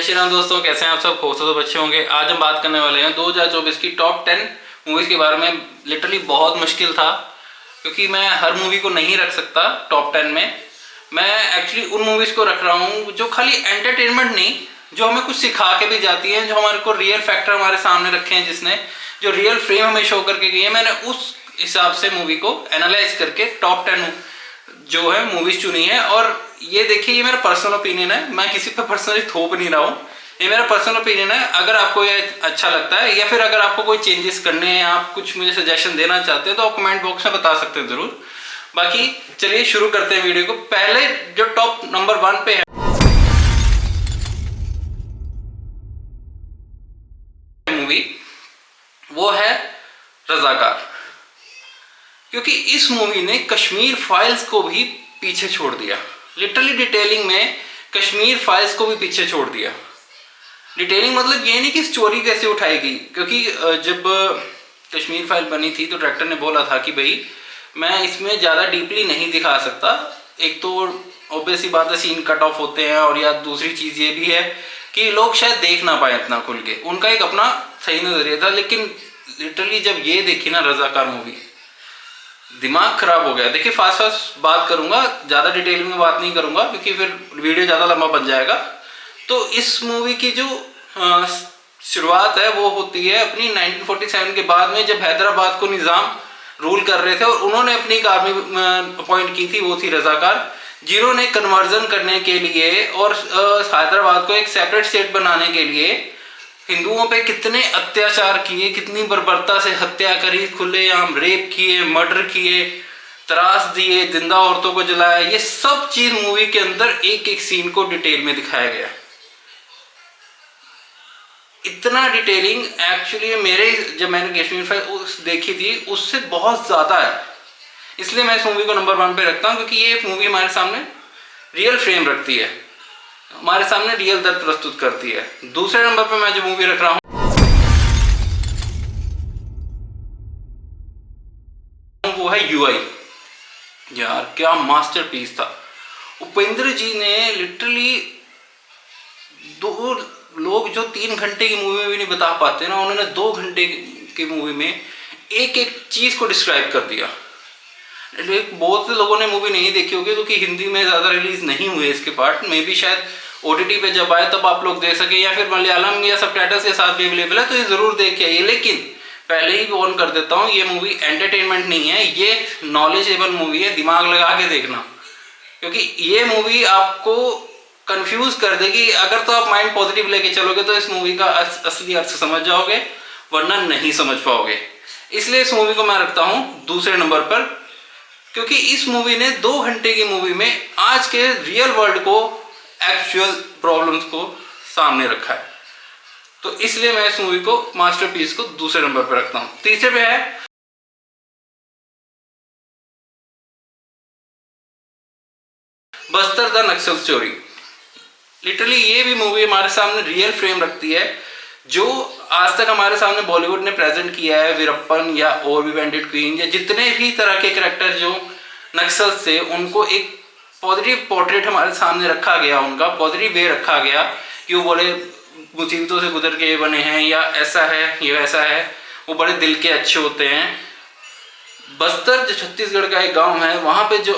श्री राम दोस्तों, कैसे हैं आप सब? खूबसूरत तो बच्चे होंगे। आज हम बात करने वाले हैं 2024 की टॉप 10 मूवीज़ के बारे में। लिटरली बहुत मुश्किल था क्योंकि मैं हर मूवी को नहीं रख सकता टॉप 10 में। मैं एक्चुअली उन मूवीज़ को रख रहा हूँ जो खाली एंटरटेनमेंट नहीं, जो हमें कुछ सिखा के भी जाती हैं, जो हमारे को रियल फैक्टर हमारे सामने रखे हैं, जिसने जो रियल फ्रेम हमें शो करके गई है। मैंने उस हिसाब से मूवी को एनालाइज करके टॉप 10 जो है मूवीज चुनी है। और ये देखिए, ये मेरा पर्सनल ओपिनियन है, मैं किसी पे पर्सनली थोप नहीं रहा हूँ। ये मेरा पर्सनल ओपिनियन है। अगर आपको ये अच्छा लगता है या फिर अगर आपको कोई चेंजेस करने हैं, आप कुछ मुझे सजेशन देना चाहते हैं, तो आप कमेंट बॉक्स में बता सकते हैं जरूर। बाकी चलिए शुरू करते हैं वीडियो को। पहले जो टॉप नंबर 1 पे है मूवी, वो है रजाकार। क्योंकि इस मूवी ने कश्मीर फाइल्स को भी पीछे छोड़ दिया। लिटरली डिटेलिंग में कश्मीर फाइल्स को भी पीछे छोड़ दिया। डिटेलिंग मतलब ये नहीं कि स्टोरी कैसे उठाएगी, क्योंकि जब कश्मीर फाइल बनी थी तो डायरेक्टर ने बोला था कि भाई मैं इसमें ज़्यादा डीपली नहीं दिखा सकता। एक तो ऑब्वियस सी बात है, सीन कट ऑफ होते हैं, और या दूसरी चीज़ ये भी है कि लोग शायद देख ना पाए इतना खुल के। उनका एक अपना सही नज़रिया था। लेकिन लिटरली जब ये देखी ना रजाकार मूवी, दिमाग खराब हो गया। देखिए फास्ट बात करूंगा, ज़्यादा डिटेलिंग में बात नहीं करूंगा क्योंकि फिर वीडियो ज़्यादा लंबा बन जाएगा। तो इस मूवी की जो शुरुआत है वो होती है अपनी 1947 के बाद में, जब हैदराबाद को निज़ाम रूल कर रहे थे और उन्होंने अपनी एक आर्मी अपॉइंट की थी, वो थी रजाकार, जिन्होंने कन्वर्जन करने के लिए और हैदराबाद को एक सेपरेट स्टेट बनाने के लिए हिंदुओं पे कितने अत्याचार किए, कितनी बर्बरता से हत्या करी, खुलेआम रेप किए, मर्डर किए, त्रास दिए, जिंदा औरतों को जलाया। ये सब चीज मूवी के अंदर एक एक सीन को डिटेल में दिखाया गया। इतना डिटेलिंग एक्चुअली मेरे जब मैंने कश्मीर फाइल देखी थी उससे बहुत ज्यादा है। इसलिए मैं इस मूवी को नंबर 1 पे रखता हूँ, क्योंकि ये मूवी हमारे सामने रियल फ्रेम रखती है, हमारे सामने रियल दर्द प्रस्तुत करती है। दूसरे नंबर पे मैं जो मूवी रख रहा हूँ वो है यूआई। यार क्या मास्टरपीस था। उपेंद्र जी ने लिटरली, दो लोग जो 3 घंटे की मूवी में भी नहीं बता पाते ना, उन्होंने 2 घंटे की मूवी में एक एक चीज को डिस्क्राइब कर दिया। बहुत से लोगों ने मूवी नहीं देखी होगी क्योंकि हिंदी में ज़्यादा रिलीज नहीं हुए इसके पार्ट में भी। शायद ओटीटी पे जब आए तब आप लोग देख सके, या फिर मलयालम या सबटाइटल्स के साथ भी अवेलेबल है, तो ये ज़रूर देख के आइए। लेकिन पहले ही ऑन कर देता हूँ, ये मूवी एंटरटेनमेंट नहीं है, ये नॉलेजेबल मूवी है। दिमाग लगा के देखना, क्योंकि ये मूवी आपको कंफ्यूज कर देगी। अगर तो आप माइंड पॉजिटिव लेके चलोगे तो इस मूवी का असली अर्थ समझ जाओगे, वरना नहीं समझ पाओगे। इसलिए इस मूवी को मैं रखता हूँ दूसरे नंबर पर, क्योंकि इस मूवी ने 2 घंटे की मूवी में आज के रियल वर्ल्ड को, एक्चुअल प्रॉब्लम्स को सामने रखा है। तो इसलिए मैं इस मूवी को, मास्टरपीस को, दूसरे नंबर पर रखता हूं। तीसरे पे है Bastar the Naxal story. Literally ये भी मूवी हमारे सामने रियल फ्रेम रखती है, जो आज तक हमारे सामने बॉलीवुड ने प्रेजेंट किया है। वीरप्पन या और भी बैंडिट क्वीन या जितने भी तरह के कैरेक्टर जो नक्सल से, उनको एक पॉजिटिव पोर्ट्रेट हमारे सामने रखा गया, उनका पॉजिटिव वे रखा गया कि वो बड़े मुसीबतों से गुजर के बने हैं, या ऐसा है ये वैसा है, वो बड़े दिल के अच्छे होते हैं। बस्तर जो छत्तीसगढ़ का एक गांव है, वहाँ पे जो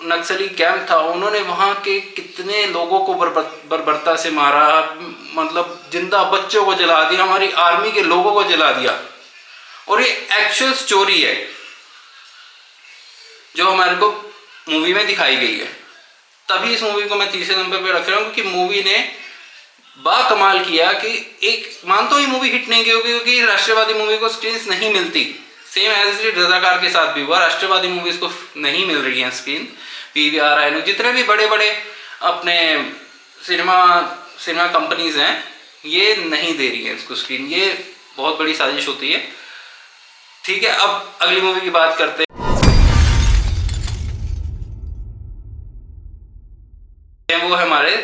नक्सली कैंप था, उन्होंने वहाँ के कितने लोगों को बर्बरता से मारा, मतलब जिंदा बच्चों को जला दिया, हमारी आर्मी के लोगों को जला दिया। और ये एक्चुअल स्टोरी है जो हमारे को मूवी में दिखाई गई है। तभी इस मूवी को मैं तीसरे नंबर पे रख रहा हूँ, क्योंकि मूवी ने बाकमाल किया कि एक, मानता हूँ ये मूवी हिट नहीं की होगी क्योंकि राष्ट्रवादी मूवी को स्क्रीन्स नहीं मिलती। सेम एज रजाकार के साथ भी हुआ, राष्ट्रवादी मूवीज को नहीं मिल रही है स्क्रीन। पीवीआर, आईनॉक्स, जितने भी बड़े बड़े अपने सिनेमा कंपनीज हैं, ये नहीं दे रही है इसको स्क्रीन। ये बहुत बड़ी साजिश होती है। ठीक है, अब अगली मूवी की बात करते हैं। वो है हमारे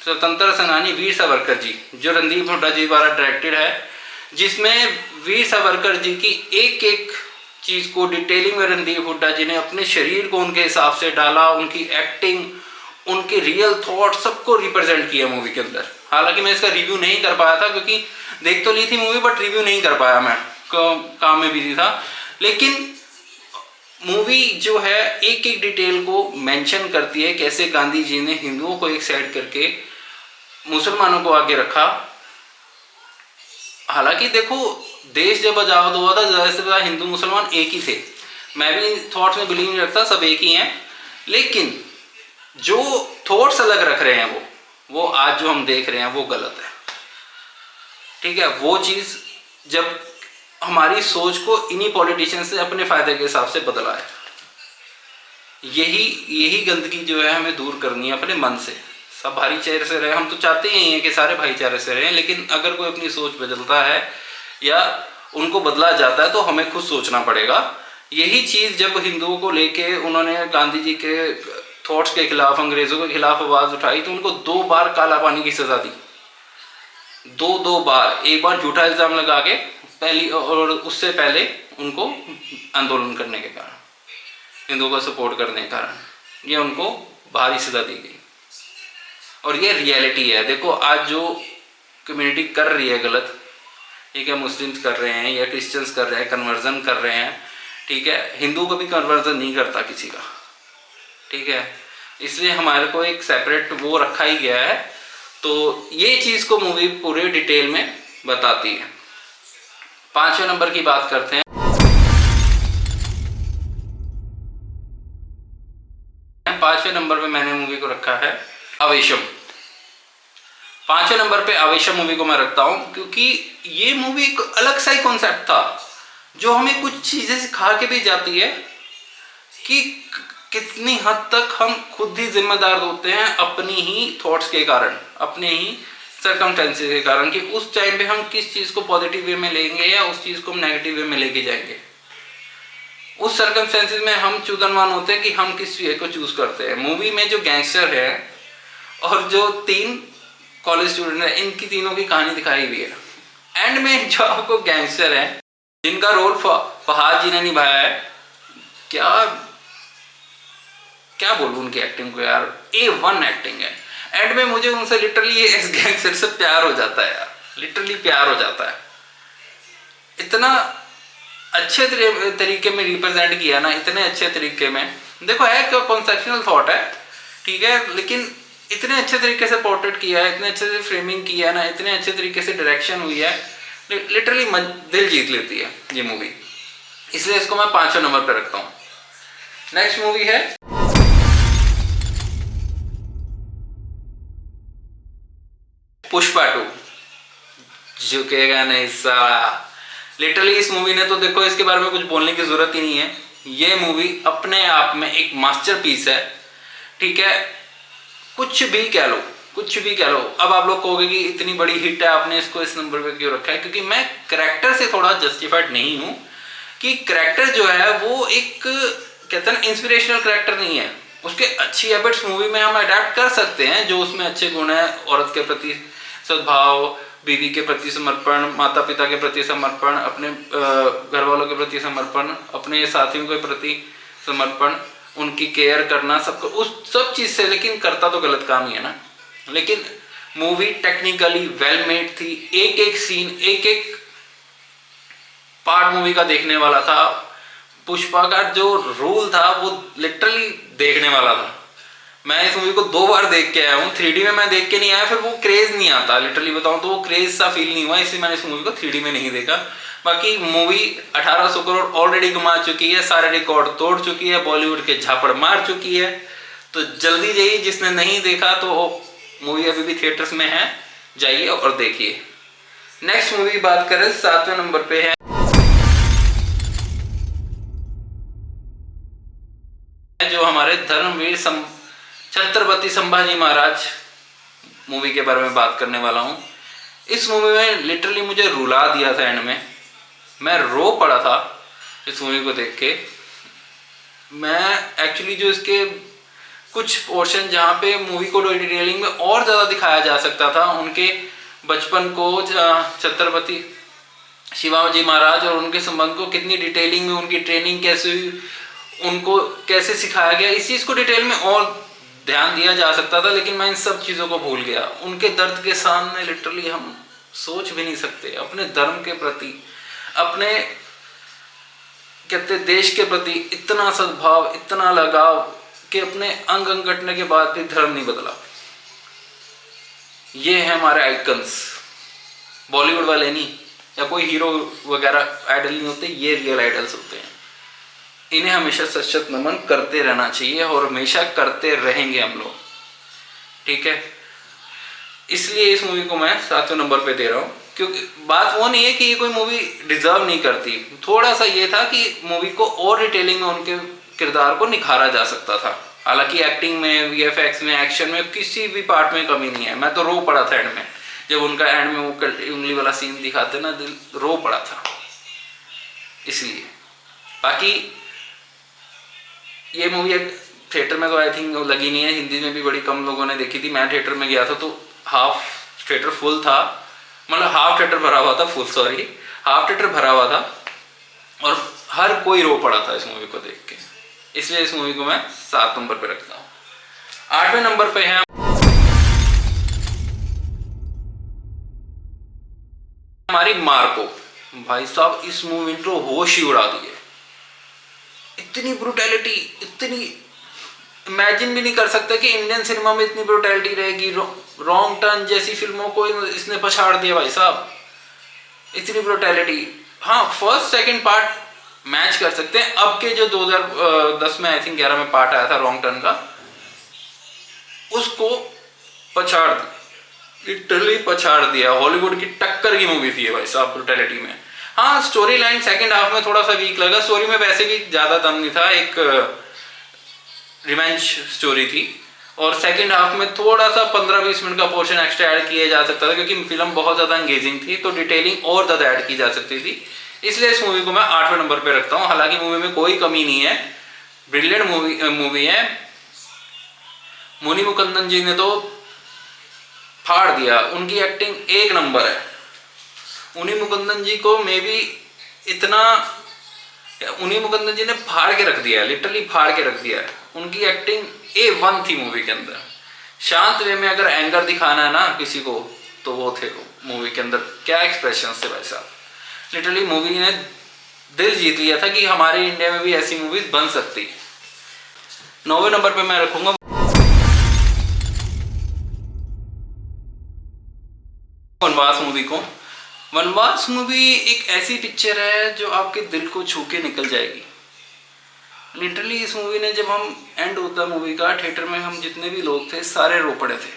स्वतंत्र सेनानी वीर सावरकर जी, जो रणदीप हुड्डा जी द्वारा डायरेक्टेड है, जिसमें वीर सावरकर जी की एक एक चीज को डिटेलिंग में रणदीप हुड्डा जी ने अपने शरीर को उनके हिसाब से डाला, उनकी एक्टिंग, उनके रियल थॉट सबको रिप्रेजेंट किया मूवी के अंदर। हालांकि मैं इसका रिव्यू नहीं कर पाया था, क्योंकि देख तो ली थी मूवी बट रिव्यू नहीं कर पाया, मैं काम में बिजी था। लेकिन मूवी जो है एक एक डिटेल को मेंशन करती है, कैसे गांधी जी ने हिंदुओं को एक साइड करके मुसलमानों को आगे रखा। हालांकि देखो, देश जब आजाद हुआ था ज़्यादा से ज़्यादा हिंदू मुसलमान एक ही थे, मैं भी इन थॉट्स में बिलीव नहीं रखता, सब एक ही हैं। लेकिन जो थॉट्स अलग रख रहे हैं वो आज जो हम देख रहे हैं वो गलत है, ठीक है। वो चीज़ जब हमारी सोच को इन्हीं पॉलिटिशियंस से अपने फायदे के हिसाब से बदला है, यही गंदगी जो है हमें दूर करनी है अपने मन से। सब भाईचारे से रहे, हम तो चाहते ही हैं कि सारे भाईचारे से रहें, लेकिन अगर कोई अपनी सोच बदलता है या उनको बदला जाता है तो हमें खुद सोचना पड़ेगा। यही चीज़ जब हिंदुओं को लेके उन्होंने गांधी जी के थॉट्स के खिलाफ, अंग्रेज़ों के खिलाफ आवाज़ उठाई, तो उनको 2 बार काला पानी की सज़ा दी, दो बार। एक बार झूठा इल्ज़ाम लगा के पहली, और उससे पहले उनको आंदोलन करने के कारण, हिंदुओं को सपोर्ट करने के कारण ये उनको भारी सज़ा दी गई। और ये रियलिटी है। देखो आज जो कम्युनिटी कर रही है गलत, ठीक है, मुस्लिम्स कर रहे हैं या क्रिश्चियंस कर रहे हैं, कन्वर्जन कर रहे हैं, ठीक है, हिंदू को भी कन्वर्जन नहीं करता किसी का, ठीक है। इसलिए हमारे को एक सेपरेट वो रखा ही गया है। तो ये चीज़ को मूवी पूरे डिटेल में बताती है। 5वें नंबर की बात करते हैं। 5वें नंबर पे मैंने मूवी को रखा है आवेशम। 5वें नंबर पे आवेशम मूवी को मैं रखता हूँ, क्योंकि ये मूवी एक अलग सा ही कॉन्सेप्ट था जो हमें कुछ चीज़ें सिखा के भी जाती है कि कितनी हद तक हम खुद ही जिम्मेदार होते हैं अपनी ही थॉट्स के कारण, अपने ही सर्कमस्टेंसेस के कारण, कि उस टाइम पे हम किस चीज़ को पॉजिटिव वे में लेंगे या उस चीज़ को हम नेगेटिव वे में लेके जाएंगे। उस सर्कमस्टेंसेस में हम चूदनवान होते हैं कि हम किस वे को चूज़ करते हैं। मूवी में जो गैंगस्टर है और जो 3 कॉलेज स्टूडेंट है, इनकी तीनों की कहानी दिखाई हुई है। एंड में जो आपको गैंगस्टर है जिनका रोल फहाद जी ने निभाया है, क्या बोलूं उनकी एक्टिंग को यार, A1 एक्टिंग है। एंड में मुझे उनसे लिटरली इस गैंगस्टर से प्यार हो जाता है यार, लिटरली प्यार हो जाता है। इतना अच्छे तरीके में रिप्रेजेंट किया ना, इतने अच्छे तरीके में। देखो है क्या कॉन्सेप्चुअल थॉट है, ठीक है, लेकिन इतने अच्छे तरीके से पोर्ट्रेट किया है, इतने अच्छे से फ्रेमिंग किया है ना, इतने अच्छे तरीके से डायरेक्शन हुई है, लिटरली दिल जीत लेती है ये मूवी। इसलिए इसको मैं 5वें नंबर पर रखता हूँ। नेक्स्ट मूवी है पुष्पा 2, झुकेगा नहीं साला। लिटरली इस मूवी ने तो देखो, इसके बारे में कुछ बोलने की जरूरत ही नहीं है। ये मूवी अपने आप में एक मास्टरपीस है, ठीक है। कुछ भी कह लो, कुछ भी कह लो। अब आप लोग कहोगे कि इतनी बड़ी हिट है, आपने इसको इस नंबर पे क्यों रखा है? क्योंकि मैं कैरेक्टर से थोड़ा जस्टिफाइड नहीं हूँ कि कैरेक्टर जो है वो एक, कहते हैं ना, इंस्पिरेशनल कैरेक्टर नहीं है। उसके अच्छी हैबिट्स मूवी में हम अडेप्ट कर सकते हैं, जो उसमें अच्छे गुण है, औरत के प्रति सद्भाव, बीवी के प्रति समर्पण, माता पिता के प्रति समर्पण, अपने घर वालों के प्रति समर्पण, अपने साथियों के प्रति समर्पण, उनकी केयर करना, सबको उस सब चीज़ से। लेकिन करता तो गलत काम ही है ना। लेकिन मूवी टेक्निकली वेल मेड थी, एक एक सीन, एक एक पार्ट मूवी का देखने वाला था। पुष्पा का जो रोल था वो लिटरली देखने वाला था। मैं इस मूवी को 2 बार देख के आया हूँ। 3D में मैं देख के नहीं आया, फिर वो क्रेज नहीं आता, लिटरली बताऊँ तो वो क्रेज सा फील नहीं हुआ, इसलिए मैंने इस मूवी को 3D में नहीं देखा। बाकी मूवी 1800 करोड़ ऑलरेडी कमा चुकी है, सारे रिकॉर्ड तोड़ चुकी है, बॉलीवुड के झापड़ मार चुकी है। तो जल्दी जाइए, जिसने नहीं देखा तो मूवी अभी भी थिएटर्स में है, जाइए और देखिए। नेक्स्ट मूवी की बात करें, 7वें नंबर पे है जो हमारे धर्मवीर छत्रपति संभाजी महाराज मूवी के बारे में बात करने वाला हूँ। इस मूवी में लिटरली मुझे रुला दिया था। एंड में मैं रो पड़ा था इस मूवी को देख के। मैं एक्चुअली जो इसके कुछ पोर्शन जहाँ पे मूवी को डिटेलिंग में और ज़्यादा दिखाया जा सकता था, उनके बचपन को, छत्रपति शिवाजी महाराज और उनके संबंध को कितनी डिटेलिंग में, उनकी ट्रेनिंग कैसे हुई, उनको कैसे सिखाया गया, इस चीज़ को डिटेल में और ध्यान दिया जा सकता था, लेकिन मैं इन सब चीज़ों को भूल गया। उनके दर्द के सामने लिटरली हम सोच भी नहीं सकते। अपने धर्म के प्रति, अपने कहते देश के प्रति इतना सद्भाव, इतना लगाव कि अपने अंग अंग कटने के बाद भी धर्म नहीं बदला। ये है हमारे आइकन्स। बॉलीवुड वाले नहीं, या कोई हीरो वगैरह आइडल नहीं होते, ये रियल आइडल्स होते हैं। इन्हें हमेशा सशक्त नमन करते रहना चाहिए और हमेशा करते रहेंगे हम लोग, ठीक है। इसलिए इस मूवी को मैं 7वें नंबर पे दे रहा हूँ, क्योंकि बात वो नहीं है कि ये कोई मूवी डिजर्व नहीं करती। थोड़ा सा ये था कि मूवी को और डिटेलिंग में उनके किरदार को निखारा जा सकता था। हालांकि एक्टिंग में, वीएफएक्स में, एक्शन में किसी भी पार्ट में कमी नहीं है। मैं तो रो पड़ा था एंड में, जब उनका एंड में वो उंगली वाला सीन दिखाते ना, दिल रो पड़ा था। इसलिए बाकी ये मूवी थिएटर में तो आई थिंक लगी नहीं है, हिंदी में भी बड़ी कम लोगों ने देखी थी। मैं थिएटर में गया था तो हाफ थिएटर फुल था, मतलब हाफ थिएटर भरा हुआ था, फुल सॉरी, हाफ थिएटर भरा हुआ था और हर कोई रो पड़ा था इस मूवी को देख के। इसलिए इस मूवी को मैं 7 नंबर पे रखता हूँ। 8वें नंबर पे है हमारी मार्को। भाई साहब, इस मूवी ने तो होश ही उड़ा दिए। इतनी ब्रूटैलिटी, इतनी इमेजिन भी नहीं कर सकते कि इंडियन सिनेमा में इतनी ब्रूटैलिटी रहेगी। रॉन्ग टर्न जैसी फिल्मों को इसने पछाड़ दिया भाई साहब, इतनी ब्रूटैलिटी। हाँ, फर्स्ट सेकंड पार्ट मैच कर सकते हैं। अब के जो 2010 में आई थिंक 11 में पार्ट आया था रॉन्ग टर्न का, उसको पछाड़ दिया, लिटरली पछाड़ दिया। हॉलीवुड की टक्कर की मूवी थी भाई साहब ब्रूटैलिटी में। हाँ, स्टोरी लाइन सेकेंड हाफ में थोड़ा सा वीक लगा। स्टोरी में वैसे भी ज़्यादा दम नहीं था, एक रिवेंज स्टोरी थी, और सेकेंड हाफ में थोड़ा सा 15-20 मिनट का पोर्शन एक्स्ट्रा ऐड किया जा सकता था, क्योंकि फिल्म बहुत ज़्यादा एंगेजिंग थी, तो डिटेलिंग और ज़्यादा ऐड की जा सकती थी। इसलिए इस मूवी को मैं 8वें नंबर पे रखता हूँ। हालांकि मूवी में कोई कमी नहीं है, ब्रिलियंट मूवी है। मुनि मुकुंदन जी ने तो फाड़ दिया, उनकी एक्टिंग एक नंबर है। मुनि मुकुंदन जी को मे बी इतना, मुनि मुकुंदन जी ने फाड़ के रख दिया, लिटरली फाड़ के रख दिया। उनकी एक्टिंग A1 थी मूवी के अंदर। शांत वे में अगर एंगर दिखाना है ना किसी को, तो वो थे मूवी के अंदर। क्या एक्सप्रेशन थे भाई साहब, लिटरली मूवी ने दिल जीत लिया था कि हमारे इंडिया में भी ऐसी मूवीज बन सकती है। 9वें नंबर पे मैं रखूंगा वनवास मूवी को। वनवास मूवी एक ऐसी पिक्चर है जो आपके दिल को छू के निकल जाएगी। लिटरली इस मूवी ने, जब हम एंड होता मूवी का, थिएटर में हम जितने भी लोग थे सारे रो पड़े थे,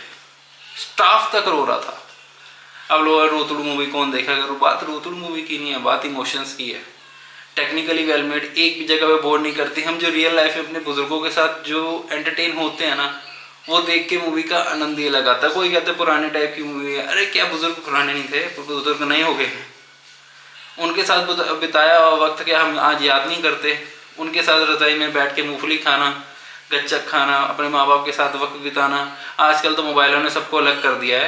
स्टाफ तक रो रहा था। अब लोग रोतुड़ मूवी कौन देखा, अगर बात रोतुड़ मूवी की नहीं है, बात इमोशंस की है। टेक्निकली वेल मेड, एक भी जगह पे बोर नहीं करती। हम जो रियल लाइफ में अपने बुजुर्गों के साथ जो एंटरटेन होते हैं ना, वो देख के मूवी का आनंद ये लगाता है। कोई कहते हैं पुराने टाइप की मूवी है, अरे क्या बुजुर्ग पुराने नहीं थे, बुजुर्ग नए हो गए, उनके साथ बिताया वक्त क्या हम आज याद नहीं करते। उनके साथ रजाई में बैठ के मूंगफली खाना, गच्चक खाना, अपने माँ बाप के साथ वक्त बिताना। आजकल तो मोबाइलों ने सबको अलग कर दिया है,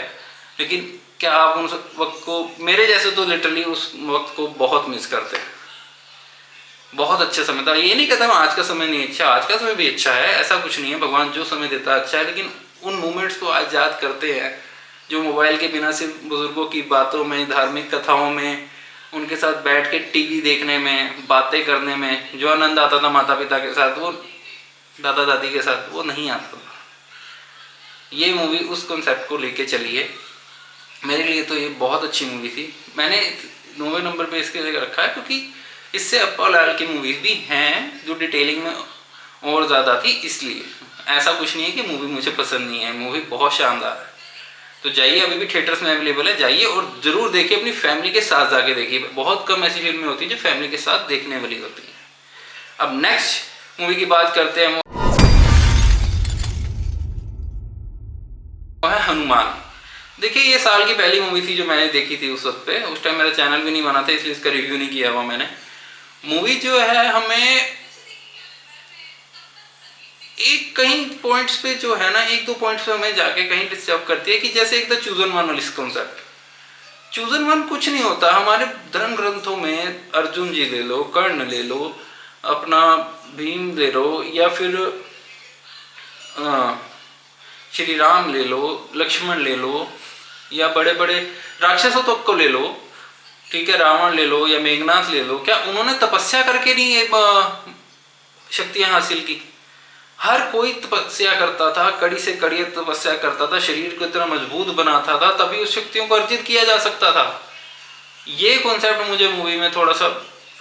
लेकिन क्या आप उन वक्त को, मेरे जैसे तो लिटरली उस वक्त को बहुत मिस करते हैं। बहुत अच्छा समय था। ये नहीं कहता मैं आज का समय नहीं अच्छा, आज का समय भी अच्छा है, ऐसा कुछ नहीं है। भगवान जो समय देता है अच्छा है, लेकिन उन मोमेंट्स को आज याद करते हैं जो मोबाइल के बिना सिर्फ बुजुर्गों की बातों में, धार्मिक कथाओं में, उनके साथ बैठ के टीवी देखने में, बातें करने में जो आनंद आता था माता पिता के साथ, वो दादा दादी के साथ वो नहीं आता था। ये मूवी उस कॉन्सेप्ट को लेके चली है। मेरे लिए तो ये बहुत अच्छी मूवी थी। मैंने 9वें नंबर पे इसके लिए रखा है क्योंकि इससे अप्पा लाल की मूवीज भी हैं जो डिटेलिंग में और ज़्यादा थी। इसलिए ऐसा कुछ नहीं है कि मूवी मुझे पसंद नहीं है, मूवी बहुत शानदार है। तो जाइए, अभी भी थिएटर्स में अवेलेबल है, जाइए और ज़रूर देखिए, अपनी फैमिली के साथ जाके देखिए। बहुत कम ऐसी फिल्में होती हैं जो फैमिली के साथ देखने वाली होती हैं। अब नेक्स्ट मूवी की बात करते हैं, वो है हनुमान। देखिए, ये साल की पहली मूवी थी जो मैंने देखी थी उस वक्त पे। उस टाइम मेरा चैनल भी नहीं बना था, इसलिए इसका रिव्यू नहीं किया हुआ मैंने। मूवी जो है हमें एक कहीं पॉइंट्स पे जो है ना, 1-2 पॉइंट्स पे हमें जाके कहीं डिस्टर्ब करती है कि जैसे एक द चूजन वन वाली कॉन्सेप्ट। चूजन वन कुछ नहीं होता। हमारे धर्म ग्रंथों में अर्जुन जी ले लो, कर्ण ले लो, अपना भीम ले लो, या फिर श्री राम ले लो, लक्ष्मण ले लो, या बड़े बड़े राक्षसों तक को ले लो, ठीक है, रावण ले लो या मेघनाथ ले लो, क्या उन्होंने तपस्या करके नहीं ये शक्तियां हासिल की? हर कोई तपस्या करता था, कड़ी से कड़ी तपस्या करता था, शरीर को इतना मजबूत बनाता था, तभी उस शक्तियों को अर्जित किया जा सकता था। ये कॉन्सेप्ट मुझे मूवी में थोड़ा सा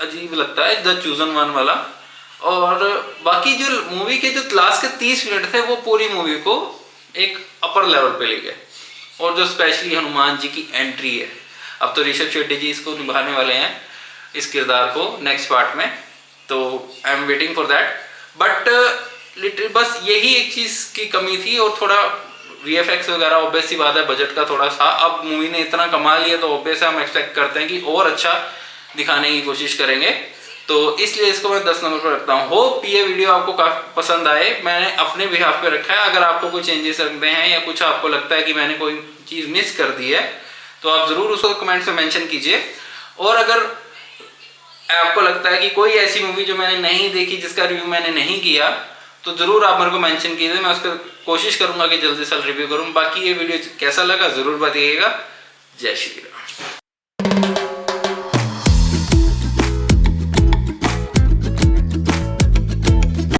अजीब लगता है, द चूजन वन वाला। और बाकी जो मूवी के जो लास्ट के 30 मिनट थे वो पूरी मूवी को एक अपर लेवल पे ले गए। और जो स्पेशली हनुमान जी की एंट्री है, अब तो ऋषभ शेट्टी जी इसको निभाने वाले हैं इस किरदार को नेक्स्ट पार्ट में, तो I am waiting for that. But literally बस यही एक चीज़ की कमी थी, और थोड़ा VFX वगैरह ऑब्वियस सी बात है, बजट का थोड़ा सा, अब मूवी ने इतना कमा लिया तो ऑब्वियस हम एक्सपेक्ट करते हैं कि और अच्छा दिखाने की कोशिश करेंगे, तो इसलिए इसको मैं 10 नंबर पर रखता हूँ। होप ये वीडियो आपको काफी पसंद आए, मैंने अपने बिहाफ पे रखा है। अगर आपको कोई चेंजेस रखते हैं या कुछ आपको लगता है कि मैंने कोई चीज़ मिस कर दी है तो आप ज़रूर उसको कमेंट्स में मेंशन कीजिए। और अगर आपको लगता है कि कोई ऐसी मूवी जो मैंने नहीं देखी, जिसका रिव्यू मैंने नहीं किया, तो ज़रूर आप मेरे को मेंशन कीजिए, मैं उसको कोशिश करूँगा कि जल्दी से रिव्यू करूँ। बाकी ये वीडियो कैसा लगा ज़रूर बताइएगा। जय श्री राम।